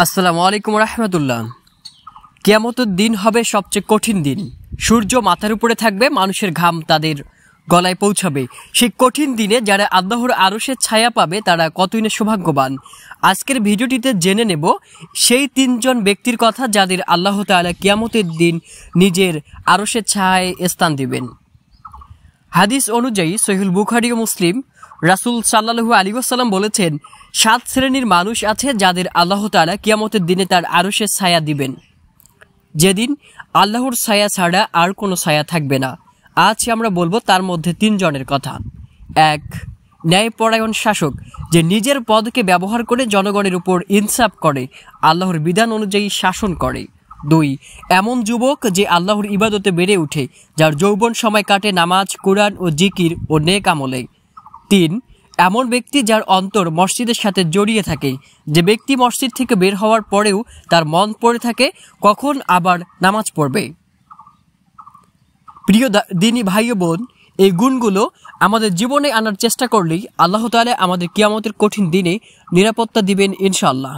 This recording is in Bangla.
আসসালামু আলাইকুম রাহমাতুল্লাহ। কিয়ামতের দিন হবে সবচেয়ে কঠিন দিন। সূর্য মাথার উপরে থাকবে, মানুষের ঘাম তাদের গলায় পৌঁছাবে। সেই কঠিন দিনে যারা আল্লাহর আরশের ছায়া পাবে তারা কতই না সৌভাগ্যবান। আজকের ভিডিওটিতে জেনে নেব সেই তিনজন ব্যক্তির কথা যাদের আল্লাহ তাআলা কিয়ামতের দিন নিজের আরশের ছায়ায় স্থান দিবেন। হাদিস অনুযায়ী সহিহুল বুখারী ও মুসলিম রাসূল সাল্লাল্লাহু আলাইহি ওয়াসাল্লাম বলেছেন, 7 শ্রেণীর মানুষ আছে যাদের আল্লাহ তাআলা কিয়ামতের দিনে তার আরশের ছায়া দিবেন, যেদিন আল্লাহর ছায়া ছাড়া আর কোনো ছায়া থাকবে না। আজ আমরা বলবো তার মধ্যে 3 জনের কথা। 1, ন্যায়পরায়ণ শাসক, যে নিজের পদকে ব্যবহার করে জনগণের উপর ইনসাফ করে, আল্লাহর বিধান অনুযায়ী শাসন করে। 2, এমন যুবক যে আল্লাহর ইবাদতে বেড়ে ওঠে, যার যৌবন সময় কাটে নামাজ, কুরআন ও জিকির ও নেক আমলে। 3, এমন ব্যক্তি যার অন্তর মসজিদের সাথে জড়িয়ে থাকে, যে ব্যক্তি মসজিদ থেকে বের হওয়ার পরেও তার মন পড়ে থাকে কখন আবার নামাজ পড়বে। প্রিয় দিনী ভাই ও বোন, এই গুণগুলো আমাদের জীবনে আনার চেষ্টা করলেই আল্লাহ তাআলা আমাদের কিয়ামতের কঠিন দিনে নিরাপত্তা দিবেন ইনশাআল্লাহ।